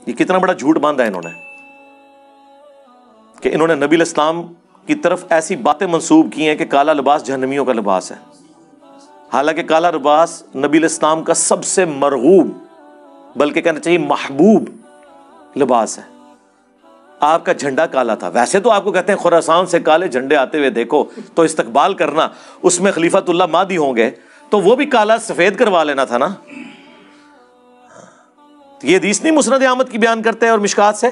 یہ کتنا بڑا جھوٹ باندھا ہے انہوں نے کہ انہوں نے نبی الاسلام کی طرف ایسی باتیں منسوب کی ہیں کہ کالا لباس جہنمیوں کا لباس ہے، حالانکہ کالا لباس نبی الاسلام کا سب سے مرغوب، بلکہ کہنا چاہیے محبوب لباس ہے۔ آپ کا جھنڈا کالا تھا، ویسے تو آپ کو کہتے ہیں خراسان سے کالے جھنڈے آتے ہوئے دیکھو تو استقبال کرنا، اس میں خلیفۃ اللہ مہدی ہوں گے تو وہ بھی کالا سفید کروا لینا تھا نا۔ یہ حدیث نہیں مسند احمد کی بیان کرتے ہیں اور مشکات سے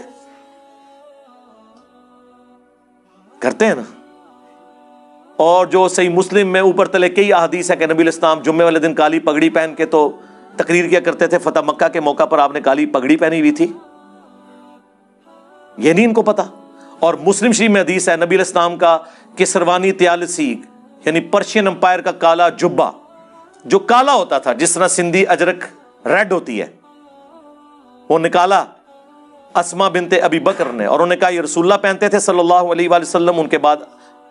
کرتے ہیں نا، اور جو صحیح مسلم میں اوپر تلے کئی احادیث ہے کہ نبی الاسلام جمعے والے دن کالی پگڑی پہن کے تو تقریر کیا کرتے تھے، فتح مکہ کے موقع پر آپ نے کالی پگڑی پہنی ہوئی تھی، یہ نہیں ان کو پتا۔ اور مسلم شریف میں حدیث ہے نبی الاسلام کا کسروانی طیالسی یعنی پرشین امپائر کا کالا جبہ جو کالا ہوتا تھا، جس طرح سندھی اجرک ریڈ ہوتی ہے، وہ نکالا اسما بنت ابی بکر نے، اور انہوں نے کہا یہ رسول اللہ پہنتے تھے صلی اللہ علیہ وآلہ وسلم۔ ان کے بعد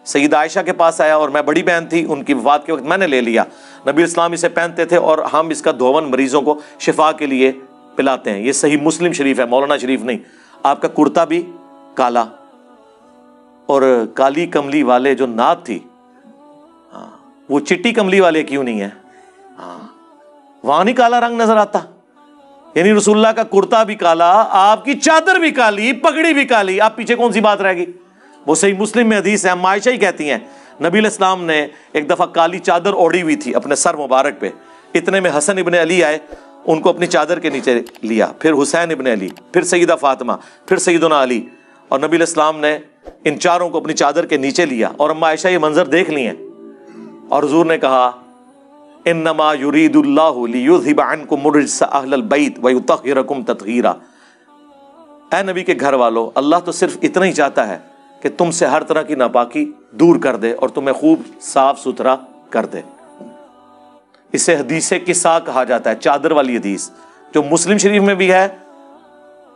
سیدہ عائشہ کے پاس آیا اور میں بڑی بہن تھی، ان کی وفات کے وقت میں نے لے لیا، نبی اسلام اسے پہنتے تھے اور ہم اس کا دھون مریضوں کو شفا کے لیے پلاتے ہیں۔ یہ صحیح مسلم شریف ہے، مولانا شریف نہیں۔ آپ کا کرتا بھی کالا، اور کالی کملی والے جو نعت تھی وہ چٹی کملی والے کیوں نہیں ہے؟ وہاں نہیں کالا رنگ نظر آتا؟ یعنی رسول اللہ کا کرتا بھی کالا، آپ کی چادر بھی کالی، پگڑی بھی کالی، آپ پیچھے کون سی بات رہ گئی؟ وہ صحیح مسلم میں حدیث ہے، عائشہ ہی کہتی ہیں نبی علیہ السلام نے ایک دفعہ کالی چادر اوڑھی ہوئی تھی اپنے سر مبارک پہ، اتنے میں حسن ابن علی آئے، ان کو اپنی چادر کے نیچے لیا، پھر حسین ابن علی، پھر سیدہ فاطمہ، پھر سیدنا علی، اور نبی علیہ السلام نے ان چاروں کو اپنی چادر کے نیچے لیا، اور اما عائشہ یہ منظر دیکھ لی ہیں، اور حضور نے کہا انما یرید اللہ لیذھب عنکم الرجس اہل البیت ویطہرکم تطہیرا، اے نبی کے گھر والو، اللہ تو صرف اتنا ہی چاہتا ہے کہ تم سے ہر طرح کی ناپاکی دور کر دے اور تمہیں خوب صاف ستھرا کر دے۔ اسے حدیث قصہ کہا جاتا ہے، چادر والی حدیث جو مسلم شریف میں بھی ہے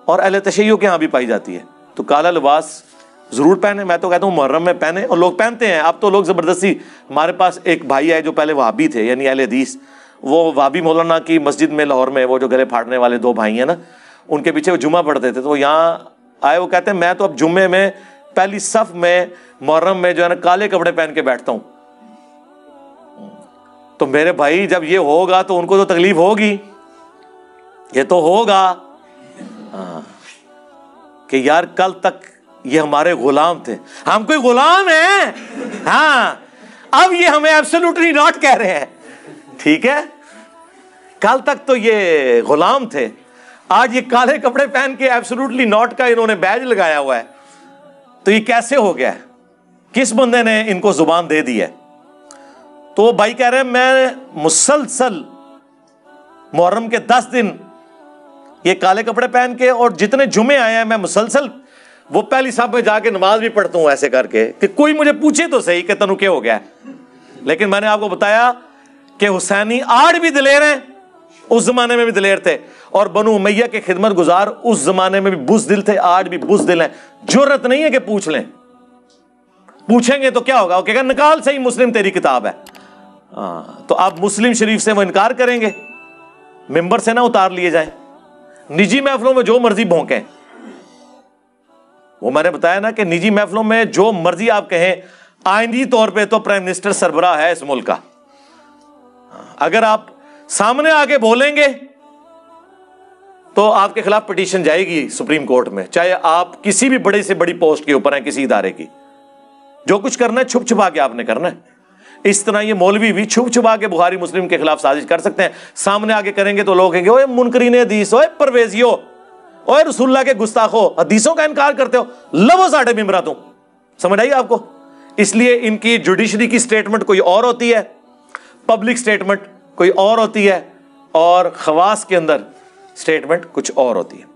اور اہل تشیع کے ہاں بھی پائی جاتی ہے۔ تو کالا لباس ضرور پہنے، میں تو کہتا ہوں محرم میں پہنے، اور لوگ پہنتے ہیں، اب تو لوگ زبردستی۔ ہمارے پاس ایک بھائی ہے جو پہلے وہابی تھے، یعنی اہل حدیث، وہ وہابی مولانا کی مسجد میں لاہور میں، وہ جو گلے پھاڑنے والے دو بھائی ہیں نا، ان کے پیچھے وہ جمعہ پڑھتے تھے، تو وہ یہاں آئے، وہ کہتے ہیں میں تو اب جمعے میں پہلی صف میں محرم میں جو ہے نا کالے کپڑے پہن کے بیٹھتا ہوں۔ تو میرے بھائی جب یہ ہوگا تو ان کو تو تکلیف ہوگی، یہ تو ہوگا کہ یار کل تک یہ ہمارے غلام تھے، ہم کوئی غلام ہیں؟ ہاں، اب یہ ہمیں ایبسولوٹلی ناٹ کہہ رہے ہیں، ٹھیک ہے؟ کل تک تو یہ غلام تھے، آج یہ کالے کپڑے پہن کے ایبسولوٹلی ناٹ کا انہوں نے بیج لگایا ہوا ہے، تو یہ کیسے ہو گیا ہے؟ کس بندے نے ان کو زبان دے دی ہے؟ تو وہ بھائی کہہ رہے ہیں میں مسلسل محرم کے 10 دن یہ کالے کپڑے پہن کے، اور جتنے جمعے آئے ہیں میں مسلسل وہ پہلی صف میں جا کے نماز بھی پڑھتا ہوں ایسے کر کے کہ کوئی مجھے پوچھے تو صحیح کہ تنو کیا ہو گیا ہے۔ لیکن میں نے آپ کو بتایا کہ حسینی آج بھی دلیر ہیں، اس زمانے میں بھی دلیر تھے، اور بنو امیہ کے خدمت گزار اس زمانے میں بھی بزدل تھے، آج بھی بزدل ہیں۔ جرت نہیں ہے کہ پوچھ لیں، پوچھیں گے تو کیا ہوگا؟ وہ کہے گا نکال صحیح مسلم تیری کتاب ہے۔ تو آپ مسلم شریف سے وہ انکار کریں گے؟ ممبر سے نہ اتار لیے جائیں، نجی محفلوں میں جو مرضی بھونکیں۔ وہ میں نے بتایا نا کہ نجی محفلوں میں جو مرضی آپ کہیں، آئینی طور پہ تو پرائم منسٹر سربراہ ہے اس ملک کا، اگر آپ سامنے آگے بولیں گے تو آپ کے خلاف پٹیشن جائے گی سپریم کورٹ میں، چاہے آپ کسی بھی بڑے سے بڑی پوسٹ کے اوپر ہیں کسی ادارے کی۔ جو کچھ کرنا ہے چھپ چھپا کے آپ نے کرنا ہے۔ اس طرح یہ مولوی بھی چھپ چھپا کے بخاری مسلم کے خلاف سازش کر سکتے ہیں، سامنے آگے کریں گے تو لوگ کہیں گے اوے منکرین حدیث، اوے پرویزیو، اوے رسول اللہ کے گستاخو، حدیثوں کا انکار کرتے ہو، لو ساڑھے ممبرا تم۔ سمجھ آئی آپ کو؟ اس لیے ان کی جوڈیشری کی سٹیٹمنٹ کوئی اور ہوتی ہے، پبلک سٹیٹمنٹ کوئی اور ہوتی ہے، اور خواص کے اندر سٹیٹمنٹ کچھ اور ہوتی ہے۔